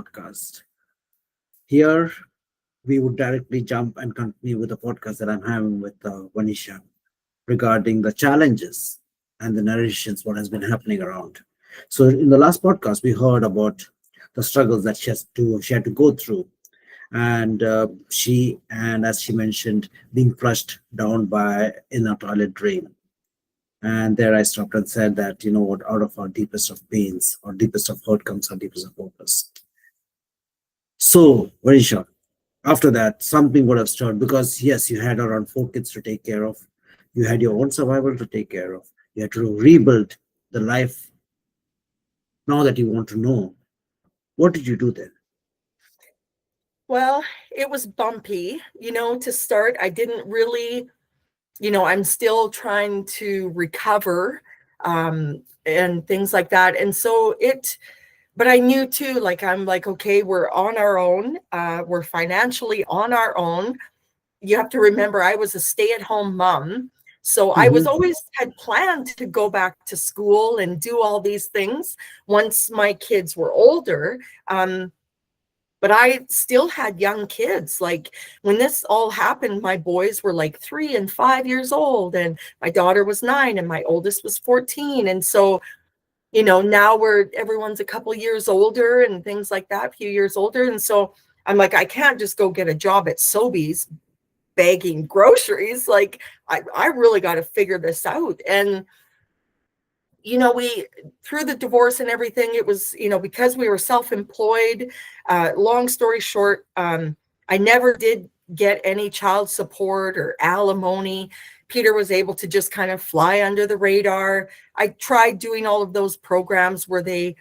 podcast. Here, we would directly jump and continue with the podcast that I'm having with Vanisha regarding the challenges and the narrations, what has been happening around. So, in the last podcast, we heard about the struggles that she had to go through, and as she mentioned, being flushed down by in a toilet drain. And there I stopped and said that, you know what, out of our deepest of pains or deepest of hurt comes our deepest of purpose. So, very short. After that, something would have started because, yes, you had around 4 kids to take care of. You had your own survival to take care of. You had to rebuild the life now that you want to know. What did you do then? Well, it was bumpy, to start. I didn't really, I'm still trying to recover and things like that. And so but I knew too, like, I'm like, okay, we're on our own. We're financially on our own. You have to remember, I was a stay-at-home mom. So I was Mhm. always had planned to go back to school and do all these things once my kids were older. But I still had young kids. Like, when this all happened, my boys were like 3 and 5 years old, and my daughter was 9, and my oldest was 14. And so, now everyone's a couple years older and things like that, a few years older. And so I'm like, I can't just go get a job at Sobeys bagging groceries. Like, I really got to figure this out. And we, through the divorce and everything, it was, because we were self-employed, long story short, I never did get any child support or alimony. Peter was able to just kind of fly under the radar. I tried doing all of those programs where I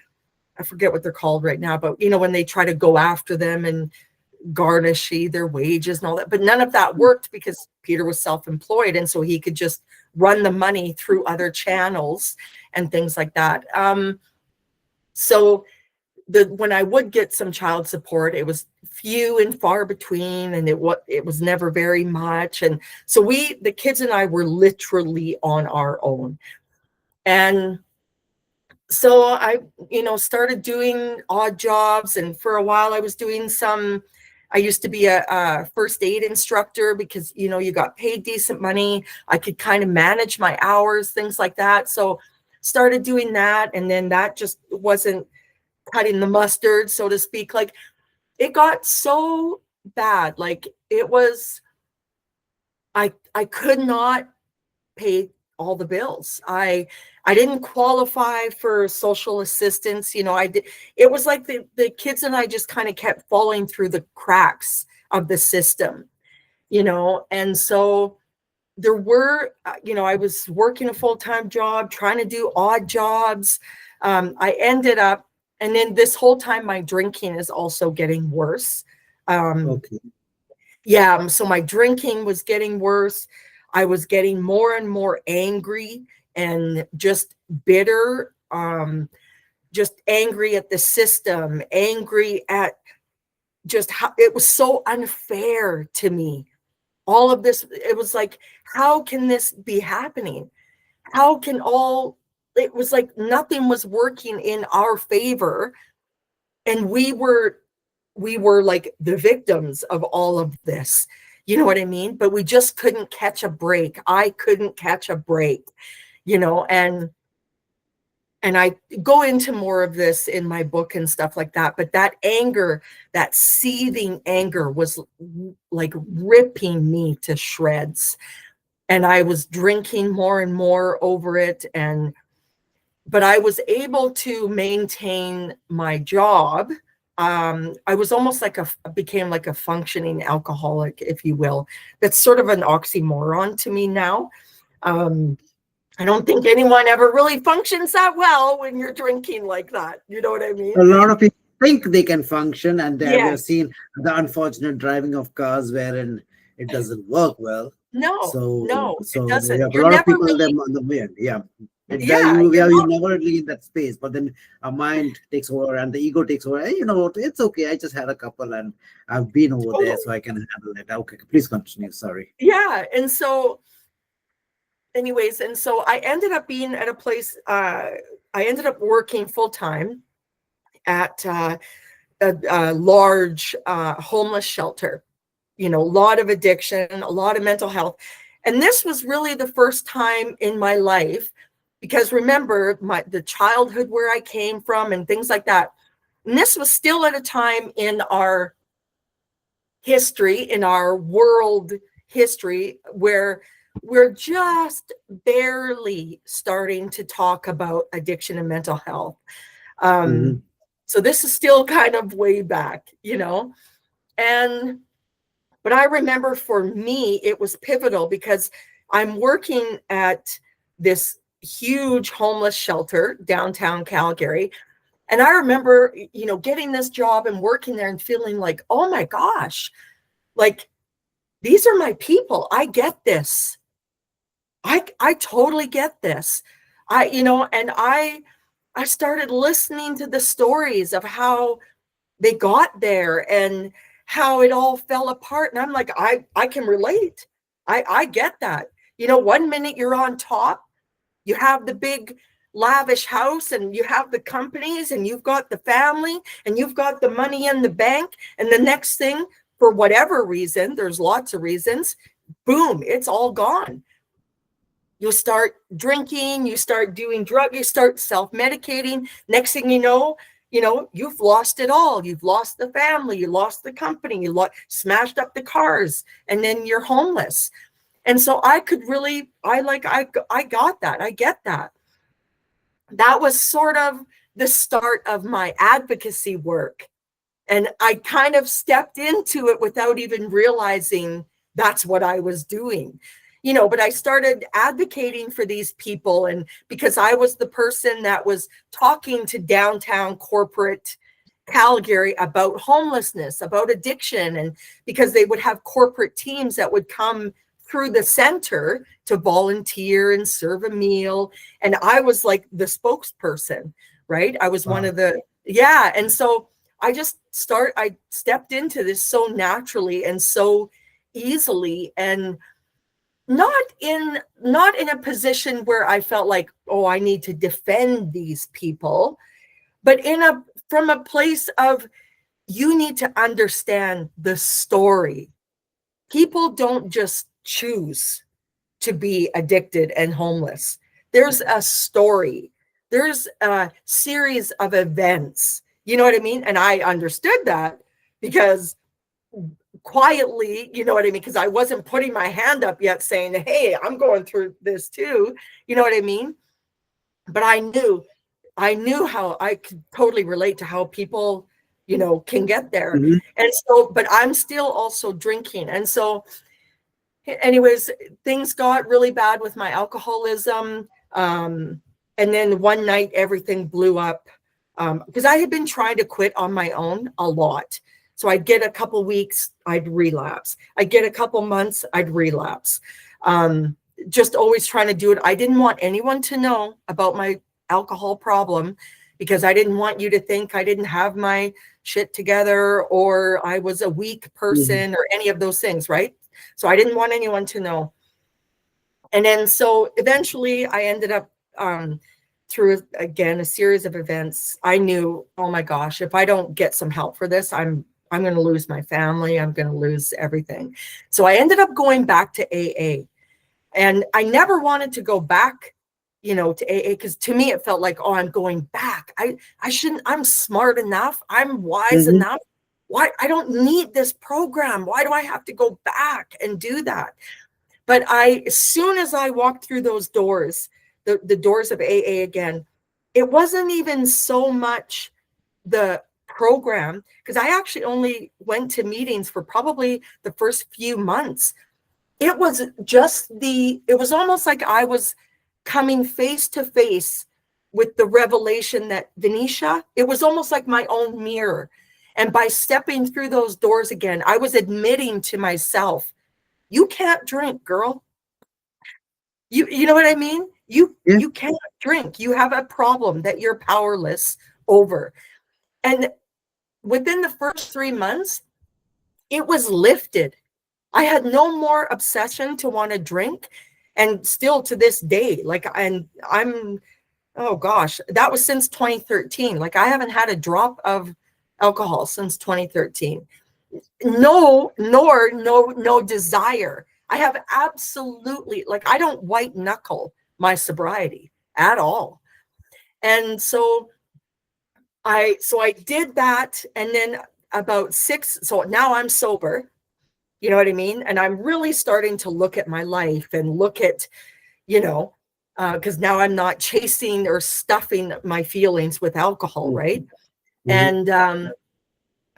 forget what they're called right now, but when they try to go after them and garnish their wages and all that, but none of that worked because Peter was self-employed, and so he could just run the money through other channels and things like that. So when I would get some child support, it was few and far between, and it was never very much. And so the kids and I were literally on our own. And so I, started doing odd jobs, and for a while I was doing I used to be a first aid instructor because, you got paid decent money. I could kind of manage my hours, things like that. So started doing that. And then that just wasn't cutting the mustard, so to speak. Like, it got so bad. Like, it was, I could not pay all the bills. I didn't qualify for social assistance. I did. It was like the kids and I just kind of kept falling through the cracks of the system, and so there were, I was working a full-time job, trying to do odd jobs. I ended up, and then this whole time my drinking is also getting worse. Okay. Yeah, so my drinking was getting worse. I was getting more and more angry and just bitter, just angry at the system, angry at just how it was so unfair to me. All of this, it was like, how can this be happening? How can it was like nothing was working in our favor. And we were like the victims of all of this. You know what I mean? But we just couldn't catch a break. I couldn't catch a break, and I go into more of this in my book and stuff like that. But that anger, that seething anger was like ripping me to shreds. And I was drinking more and more over it. But I was able to maintain my job. I was almost like became like a functioning alcoholic, if you will. That's sort of an oxymoron to me now. I don't think anyone ever really functions that well when you're drinking like that. You know what I mean? A lot of people think they can function, and we have Yes. seen the unfortunate driving of cars wherein it doesn't work well. No, So, no, it we doesn't. have a You're lot of never people really, them on the way. Yeah, yeah, you're you not, never really in that space, but then our mind takes over and the ego takes over. Hey, you know what? It's okay. I just had a couple and I've been over there, totally. so I can handle it. Okay, please continue. Sorry. Yeah. And so, anyways, and so I ended up being at a place, I ended up working full time at a large homeless shelter, a lot of addiction, a lot of mental health. And this was really the first time in my life, because remember the childhood where I came from and things like that. And this was still at a time in our history, in our world history, where we're just barely starting to talk about addiction and mental health. So this is still kind of way back, but I remember for me, it was pivotal because I'm working at this huge homeless shelter downtown Calgary. And I remember, getting this job and working there and feeling like, oh my gosh, like these are my people. I get this. I totally get this. And I started listening to the stories of how they got there and how it all fell apart. And I'm like, I can relate. I get that. 1 minute you're on top, you have the big lavish house and you have the companies and you've got the family and you've got the money in the bank. And the next thing, for whatever reason, there's lots of reasons, boom, it's all gone. You start drinking, you start doing drugs, you start self-medicating. Next thing you know, you've lost it all. You've lost the family, you lost the company, you smashed up the cars, and then you're homeless. And so I could really, I got that. I get that. That was sort of the start of my advocacy work. And I kind of stepped into it without even realizing that's what I was doing. But I started advocating for these people, and because I was the person that was talking to downtown corporate Calgary about homelessness, about addiction, and because they would have corporate teams that would come through the center to volunteer and serve a meal. And I was like the spokesperson, right? I was one of the, And so I stepped into this so naturally and so easily, and not in a position where I felt like, oh, I need to defend these people, but from a place of, you need to understand the story. People don't just choose to be addicted and homeless. There's a story. There's a series of events. You know what I mean? And I understood that because quietly, you know what I mean? Because I wasn't putting my hand up yet saying, hey, I'm going through this too. You know what I mean? But I knew how I could totally relate to how people, can get there. And so, but I'm still also drinking. And so anyways, things got really bad with my alcoholism. And then one night everything blew up because I had been trying to quit on my own a lot. So I'd get a couple weeks, I'd relapse. I'd get a couple months, I'd relapse. Just always trying to do it. I didn't want anyone to know about my alcohol problem because I didn't want you to think I didn't have my shit together or I was a weak person or any of those things, right? So I didn't want anyone to know. And then so eventually I ended up through, again, a series of events. I knew, oh my gosh, if I don't get some help for this, I'm going to lose my family. I'm going to lose everything. So I ended up going back to AA. And I never wanted to go back, to AA, because to me it felt like, oh, I'm going back. I shouldn't, I'm smart enough. I'm wise enough. Why? I don't need this program. Why do I have to go back and do that? But as soon as I walked through those doors, the doors of AA again, it wasn't even so much the program, because I actually only went to meetings for probably the first few months. It was just it was almost like I was coming face to face with the revelation that Vanisha, it was almost like my own mirror. And by stepping through those doors again, I was admitting to myself, you can't drink, girl. You know what I mean? You can't drink. You have a problem that you're powerless over. And within the first 3 months, it was lifted. I had no more obsession to want to drink. And still to this day, oh gosh, that was since 2013. Like I haven't had a drop of alcohol since 2013. No desire. I have absolutely, like, I don't white knuckle my sobriety at all. And so I did that. And then so now I'm sober, you know what I mean? And I'm really starting to look at my life and look at, because now I'm not chasing or stuffing my feelings with alcohol, right? Mm-hmm. And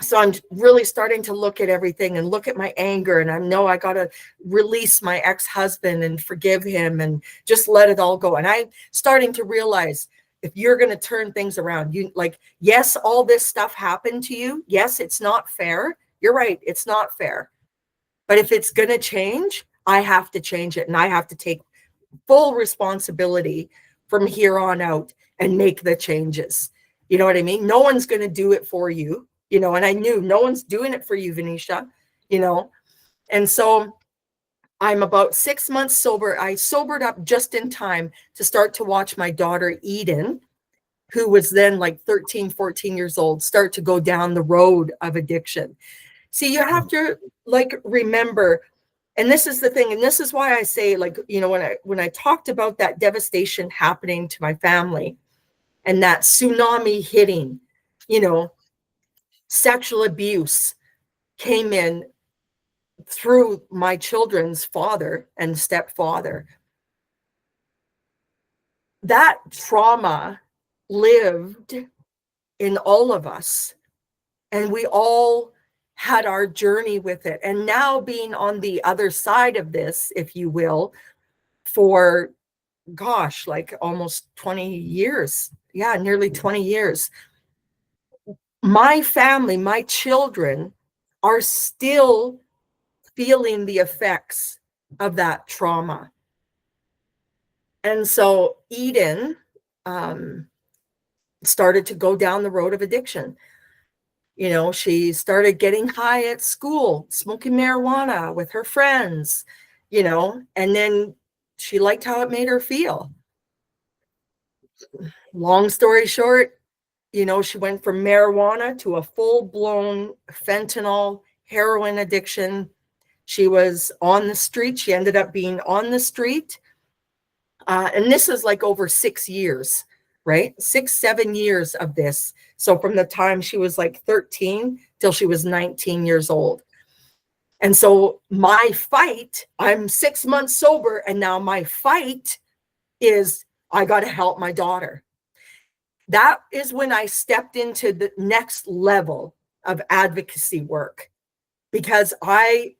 so I'm really starting to look at everything and look at my anger. And I know I got to release my ex-husband and forgive him and just let it all go. And I'm starting to realize, if you're going to turn things around, yes, all this stuff happened to you. Yes, it's not fair. You're right. It's not fair. But if it's going to change, I have to change it. And I have to take full responsibility from here on out and make the changes. You know what I mean? No one's going to do it for you, and I knew no one's doing it for you, Vanisha, And so I'm about 6 months sober. I sobered up just in time to start to watch my daughter, Eden, who was then like 13, 14 years old, start to go down the road of addiction. See, you have to remember, and this is the thing, and this is why I say, when I talked about that devastation happening to my family and that tsunami hitting, sexual abuse came in through my children's father and stepfather. That trauma lived in all of us, and we all had our journey with it. And now, being on the other side of this, if you will, for almost 20 years. Yeah, nearly 20 years. My family, my children are still feeling the effects of that trauma. And so Eden started to go down the road of addiction. She started getting high at school, smoking marijuana with her friends, and then she liked how it made her feel. Long story short, she went from marijuana to a full-blown fentanyl, heroin addiction. She was on the street. She ended up being on the street. And this is like over 6 years, right? 6-7 years of this. So from the time she was like 13 till she was 19 years old. And so my fight, I'm 6 months sober, and now my fight is, I got to help my daughter. That is when I stepped into the next level of advocacy work, because I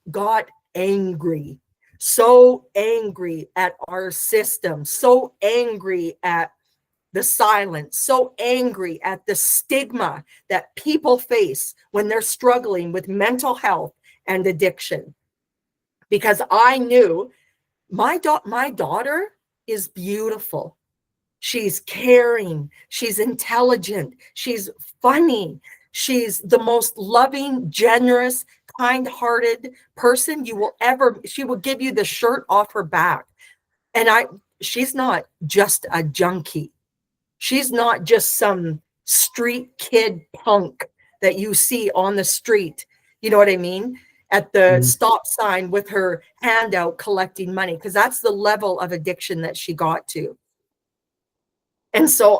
got angry, so angry at our system, so angry at the silence, so angry at the stigma that people face when they're struggling with mental health and addiction. Because I knew my daughter is beautiful. She's caring. She's intelligent. She's funny. She's the most loving, generous, kind-hearted person you will ever. She will give you the shirt off her back. And she's not just a junkie. She's not just some street kid punk that you see on the street. You know what I mean? At the stop sign with her hand out collecting money, because that's the level of addiction that she got to. And so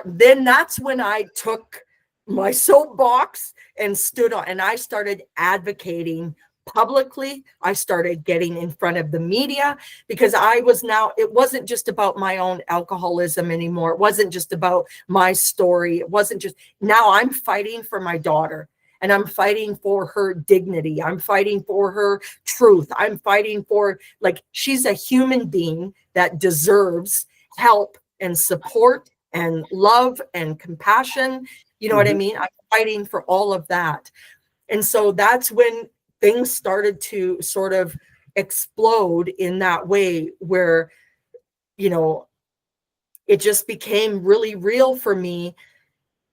then that's when I took my soapbox and stood on, and I started advocating publicly. I started getting in front of the media, because it wasn't just about my own alcoholism anymore. It wasn't just about my story. It wasn't just, now I'm fighting for my daughter, and I'm fighting for her dignity. I'm fighting for her truth. I'm fighting for, she's a human being that deserves help and support and love and compassion. You know what I mean? I'm fighting for all of that. And so that's when things started to sort of explode in that way, where, it just became really real for me.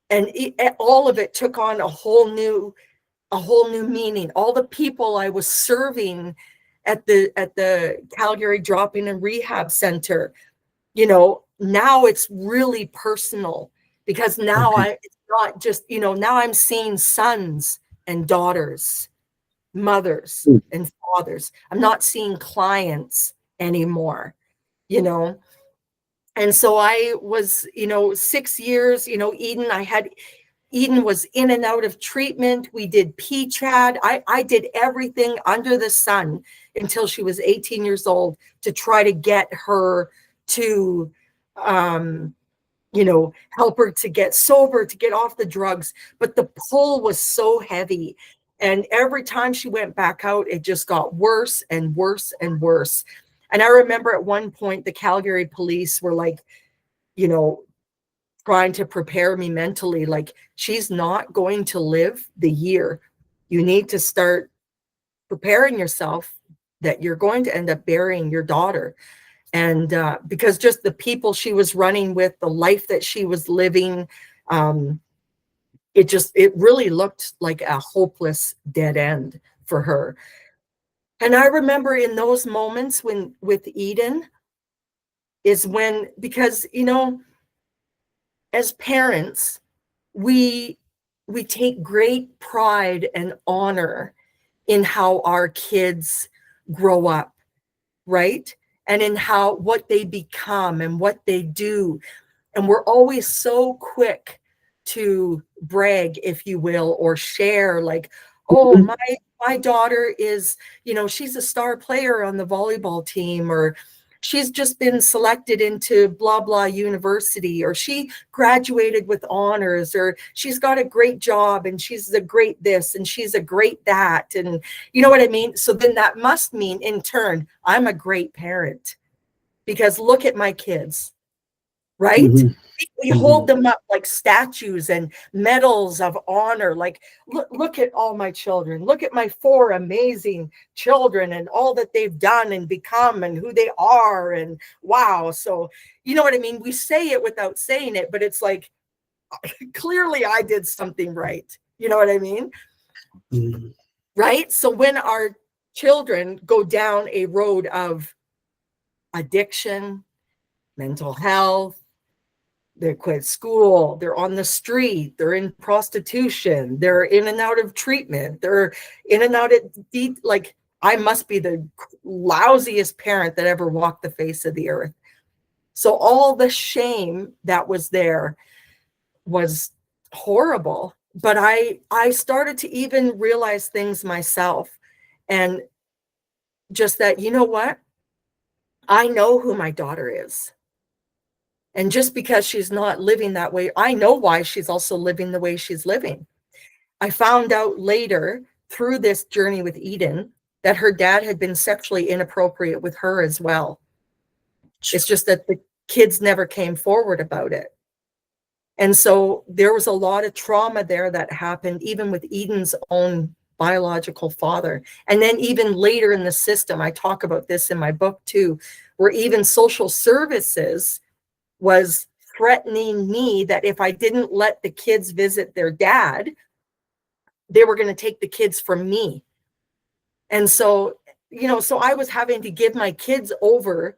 And all of it took on a whole new meaning. All the people I was serving at the Calgary Drop-In and Rehab Center, now it's really personal, because now not just, now I'm seeing sons and daughters, mothers Mm. and fathers. I'm not seeing clients anymore, you know. And so I was, 6 years, Eden was in and out of treatment. We did PCHAD. I did everything under the sun until she was 18 years old to try to get her to, help her to get sober, to get off the drugs. But the pull was so heavy. And every time she went back out, it just got worse and worse and worse. And I remember at one point, the Calgary police were like, trying to prepare me mentally, like, she's not going to live the year. You need to start preparing yourself that you're going to end up burying your daughter. And because just the people she was running with, the life that she was living, it really looked like a hopeless dead end for her. And I remember in those moments when with Eden is when, because, as parents, we take great pride and honor in how our kids grow up, right? And in what they become and what they do. And we're always so quick to brag, if you will, or share, like, oh, Mhm. my daughter is, she's a star player on the volleyball team, or she's just been selected into blah blah university, or she graduated with honors, or she's got a great job and she's a great this and she's a great that, and you know what I mean. So then that must mean in turn I'm a great parent, because look at my kids, right? Mhm. We hold Mhm. them up like statues and medals of honor. Like, look at all my children. Look at my 4 amazing children and all that they've done and become and who they are. And wow. So, you know what I mean? We say it without saying it, but it's like, clearly I did something right. You know what I mean? Mhm. Right. So when our children go down a road of addiction, mental health, they quit school, they're on the street, they're in prostitution, they're in and out of treatment, they're in and out of like, I must be the lousiest parent that ever walked the face of the earth. So all the shame that was there was horrible. But I started to even realize things myself, and just that, you know what? I know who my daughter is. And just because she's not living that way, I know why she's also living the way she's living. I found out later through this journey with Eden that her dad had been sexually inappropriate with her as well. It's just that the kids never came forward about it. And so there was a lot of trauma there that happened, even with Eden's own biological father. And then even later in the system, I talk about this in my book too, where even social services was threatening me that if I didn't let the kids visit their dad, they were going to take the kids from me. And so, so I was having to give my kids over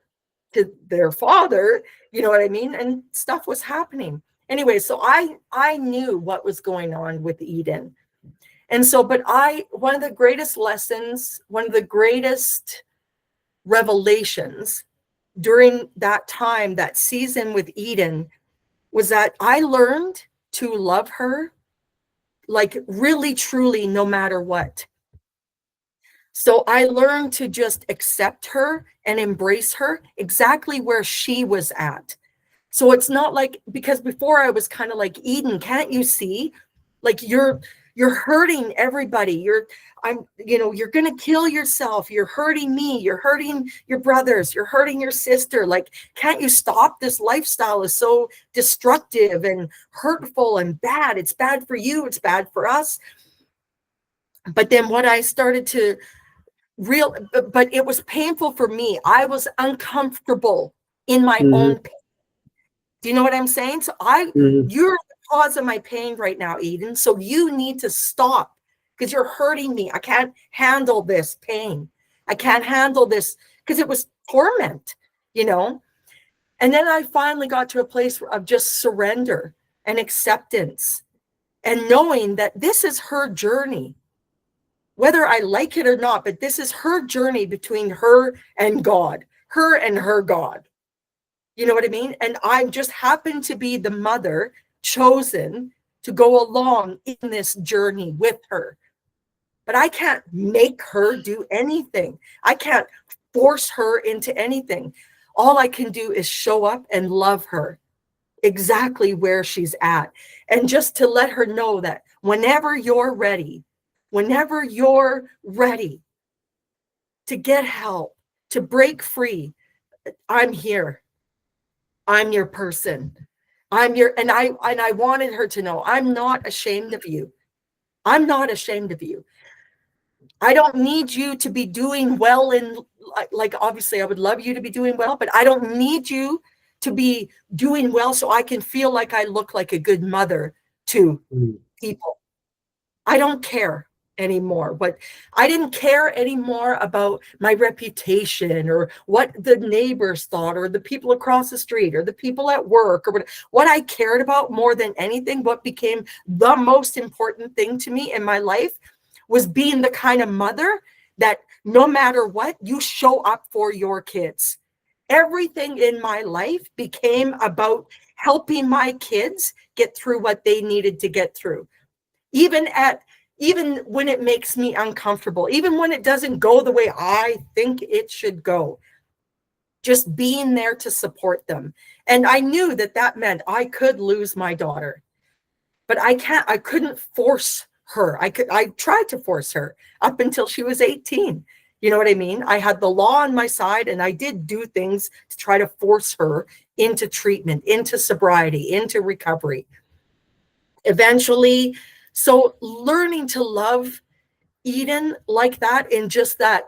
to their father, you know what I mean? And stuff was happening. Anyway, so I knew what was going on with Eden. And so, but one of the greatest lessons, one of the greatest revelations during that time, that season with Eden, was that I learned to love her, like, really, truly, no matter what. So I learned to just accept her and embrace her exactly where she was at. So it's not like, because before I was kind of like, Eden, can't you see? Like, you're hurting everybody. You're going to kill yourself. You're hurting me. You're hurting your brothers. You're hurting your sister. Like, can't you stop? This lifestyle is so destructive and hurtful and bad. It's bad for you. It's bad for us. But then what I started to but it was painful for me. I was uncomfortable in my Mhm. own pain. Do you know what I'm saying? So Mhm. you're the cause of my pain right now, Eden. So you need to stop, because you're hurting me. I can't handle this pain. I can't handle this, because it was torment, you know? And then I finally got to a place of just surrender and acceptance. and knowing that this is her journey, whether I like it or not, but this is her journey between her and God, her and her God. You know what I mean? And I just happen to be the mother chosen to go along in this journey with her. But I can't make her do anything. I can't force her into anything. All I can do is show up and love her exactly where she's at. And just to let her know that whenever you're ready to get help, to break free, I'm here. I'm your person. And I wanted her to know I'm not ashamed of you. I'm not ashamed of you. I don't need you to be doing well in, like, obviously I would love you to be doing well, but I don't need you to be doing well so I can feel like I look like a good mother to people. I don't care anymore. But I didn't care anymore about my reputation or what the neighbors thought or the people across the street or the people at work or what I cared about more than anything. What became the most important thing to me in my life was being the kind of mother that no matter what, you show up for your kids. Everything in my life became about helping my kids get through what they needed to get through. Even when it makes me uncomfortable, even when it doesn't go the way I think it should go, just being there to support them. And I knew that meant I could lose my daughter, but I couldn't force her. I tried to force her up until she was 18. You know what I mean? I had the law on my side, and I did do things to try to force her into treatment, into sobriety, into recovery. Eventually, so learning to love Eden like that, in just that,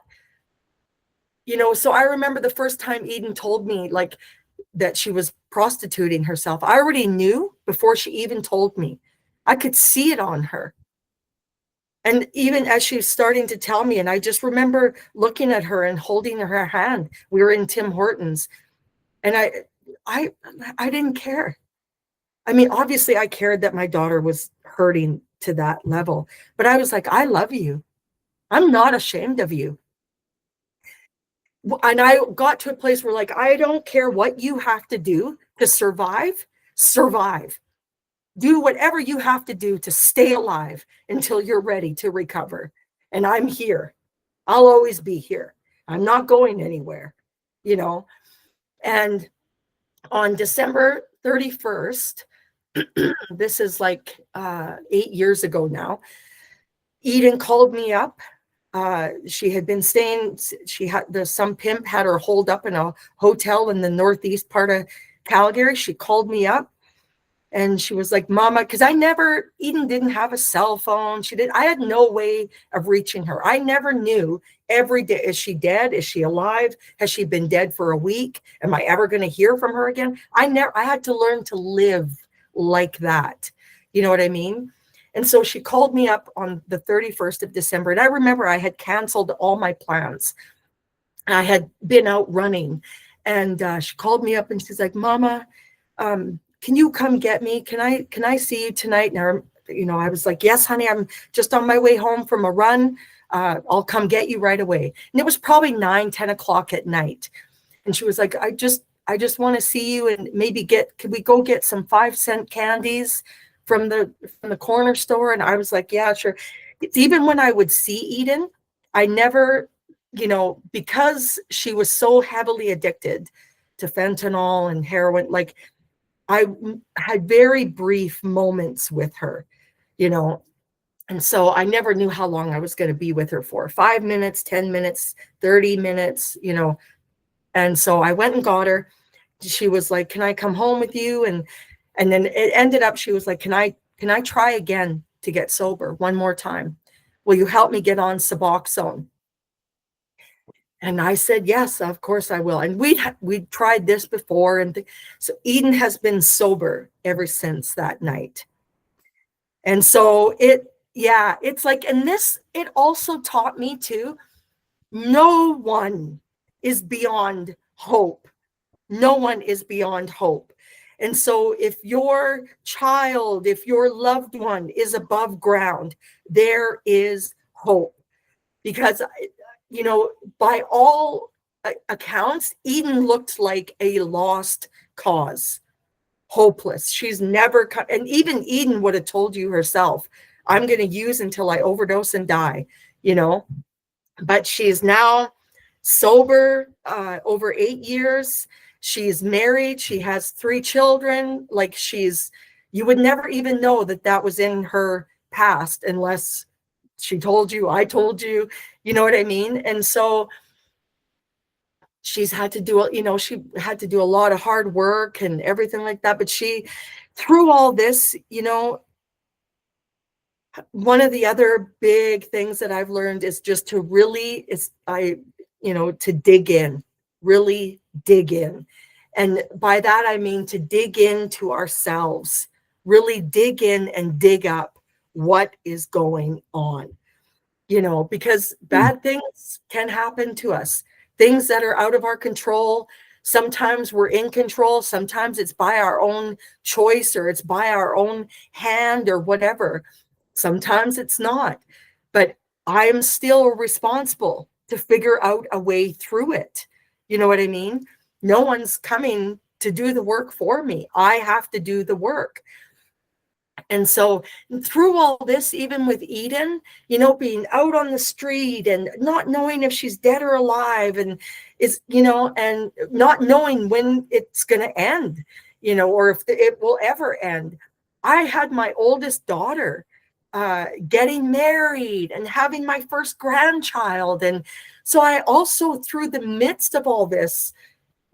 so I remember the first time Eden told me like that she was prostituting herself. I already knew before she even told me. I could see it on her. And even as she was starting to tell me, and I just remember looking at her and holding her hand. We were in Tim Hortons, and I didn't care. I mean, obviously I cared that my daughter was hurting to that level, but I was like, I love you. I'm not ashamed of you. And I got to a place where, like, I don't care what you have to do to survive. Do whatever you have to do to stay alive until you're ready to recover. And I'm here. I'll always be here. I'm not going anywhere, And on December 31st, this is like 8 years ago now, Eden called me up. She had been staying, some pimp had her holed up in a hotel in the northeast part of Calgary. She called me up and she was like, Mama, because Eden didn't have a cell phone. I had no way of reaching her. I never knew every day, is she dead? Is she alive? Has she been dead for a week? Am I ever going to hear from her again? I had to learn to live like that. You know what I mean? And so she called me up on the 31st of December. And I remember I had canceled all my plans. I had been out running. And she called me up and she's like, Mama, can you come get me? Can I see you tonight? And I was like, yes, honey, I'm just on my way home from a run. I'll come get you right away. And it was probably 9-10 o'clock at night. And she was like, I just want to see you and maybe could we go get some 5-cent candies from the corner store? And I was like, yeah, sure. Even when I would see Eden, I never, because she was so heavily addicted to fentanyl and heroin, like I had very brief moments with her, and so I never knew how long I was going to be with her for. 5 minutes, 10 minutes, 30 minutes, And so I went and got her. She was like, can I come home with you? And then it ended up, she was like, can I try again to get sober one more time? Will you help me get on Suboxone? And I said, yes, of course I will. And we'd tried this before. And so Eden has been sober ever since that night. And so it's like, and it also taught me too, no one is beyond hope. No one is beyond hope. And so if your child, if your loved one is above ground, there is hope. Because, by all accounts, Eden looked like a lost cause, hopeless. She's never, and even Eden would have told you herself, I'm going to use until I overdose and die, but she's now sober over 8 years. She's married. She has 3 children. Like, you would never even know that was in her past unless she told you, I told you, you know what I mean? And so she's had to do, she had to do a lot of hard work and everything like that. But through all this, one of the other big things that I've learned is just to really, to dig in, really dig in. And by that, I mean to dig into ourselves, really dig in and dig up what is going on, because bad things can happen to us, things that are out of our control. Sometimes we're in control. Sometimes it's by our own choice, or it's by our own hand, or whatever. Sometimes it's not, but I'm still responsible to figure out a way through it. You know what I mean? No one's coming to do the work for me. I have to do the work. And so through all this, even with Eden, being out on the street and not knowing if she's dead or alive, and and not knowing when it's going to end, or if it will ever end. I had my oldest daughter getting married and having my first grandchild. And so I also, through the midst of all this,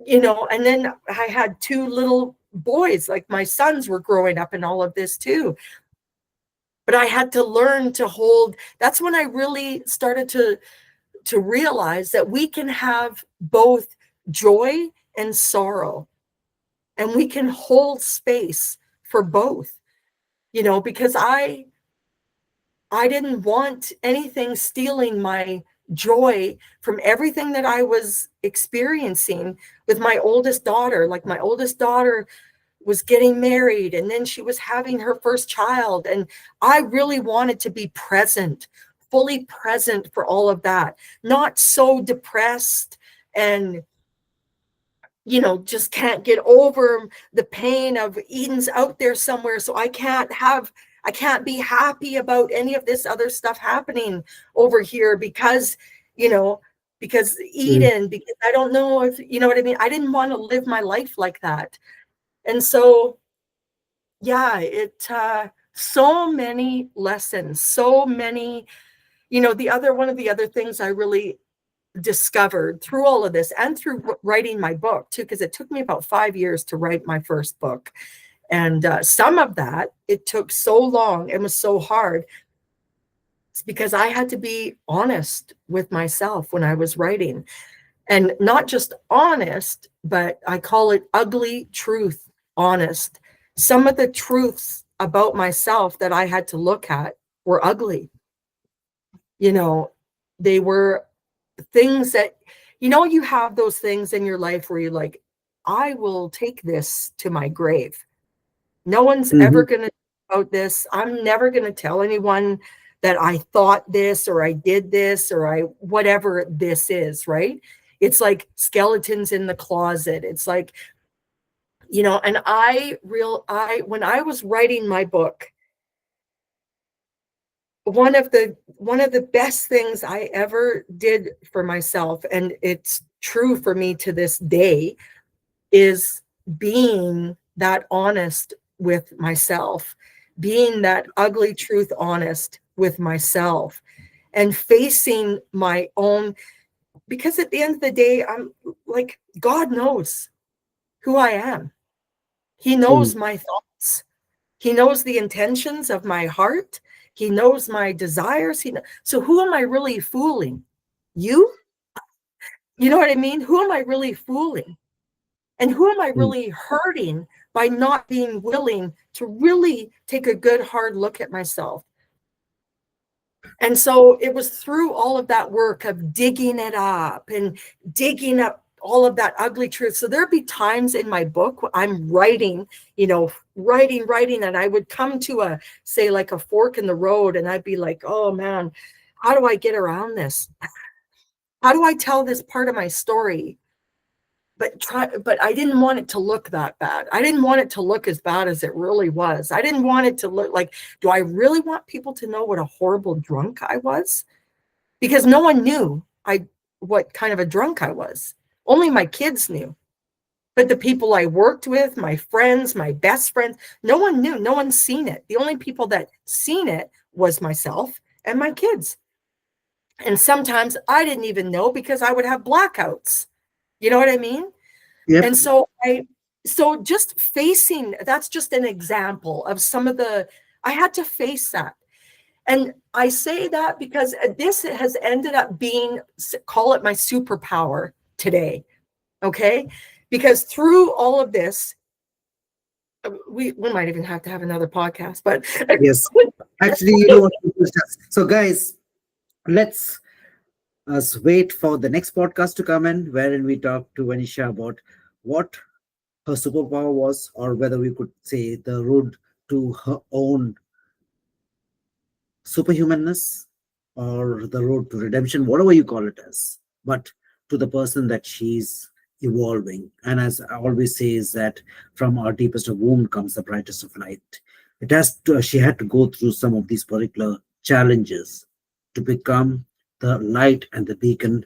and then I had 2 little boys, like my sons were growing up in all of this too. But I had to learn to hold. That's when I really started to realize that we can have both joy and sorrow, and we can hold space for both, because I didn't want anything stealing my joy from everything that I was experiencing with my oldest daughter. Like, my oldest daughter was getting married, and then she was having her first child. And I really wanted to be present, fully present for all of that, not so depressed and, just can't get over the pain of Eden's out there somewhere. So I can't be happy about any of this other stuff happening over here because Eden, because I don't know if, you know what I mean? I didn't want to live my life like that. And so, yeah, so many lessons, so many, one of the other things I really discovered through all of this, and through writing my book too, because it took me about 5 years to write my first book. And some of that, it took so long and was so hard. It's because I had to be honest with myself when I was writing. And not just honest, but I call it ugly truth honest. Some of the truths about myself that I had to look at were ugly. They were things that, you have those things in your life where you're like, I will take this to my grave. No one's ever going to know about this. I'm never going to tell anyone that I thought this, or I did this, or whatever this is, right? It's like skeletons in the closet. It's like, and when I was writing my book, one of the best things I ever did for myself, and it's true for me to this day, is being that honest with myself, being that ugly truth honest with myself, and facing my own, because at the end of the day, I'm like, God knows who I am. He knows my thoughts. He knows the intentions of my heart. He knows my desires. So who am I really fooling? You? You know what I mean? Who am I really fooling? And who am I really hurting by not being willing to really take a good hard look at myself? And so it was through all of that work of digging it up and digging up all of that ugly truth. So there'd be times in my book where I'm writing, writing, and I would come to say like a fork in the road, and I'd be like, oh man, how do I get around this? How do I tell this part of my story? But I didn't want it to look that bad. I didn't want it to look as bad as it really was. I didn't want it to look like, do I really want people to know what a horrible drunk I was? Because no one knew what kind of a drunk I was. Only my kids knew. But the people I worked with, my friends, my best friends, no one knew. No one's seen it. The only people that seen it was myself and my kids. And sometimes I didn't even know because I would have blackouts. You know what I mean? Yep. And so just facing, that's just an example of I had to face that. And I say that because this has ended up being, call it my superpower today. Okay. Because through all of this, we might even have to have another podcast, but Yes. Actually, you know what? So, guys, let's us wait for the next podcast to come in, wherein we talk to Vanisha about what her superpower was, or whether we could say the road to her own superhumanness, or the road to redemption, whatever you call it as, but to the person that she's evolving. And as I always say, is that from our deepest of wound comes the brightest of light. She had to go through some of these particular challenges to become the light and the beacon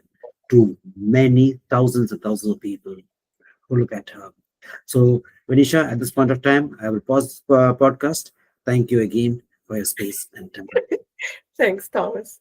to many thousands and thousands of people who look at her. So, Vanisha, at this point of time, I will pause the podcast. Thank you again for your space and time. Thanks, Thomas.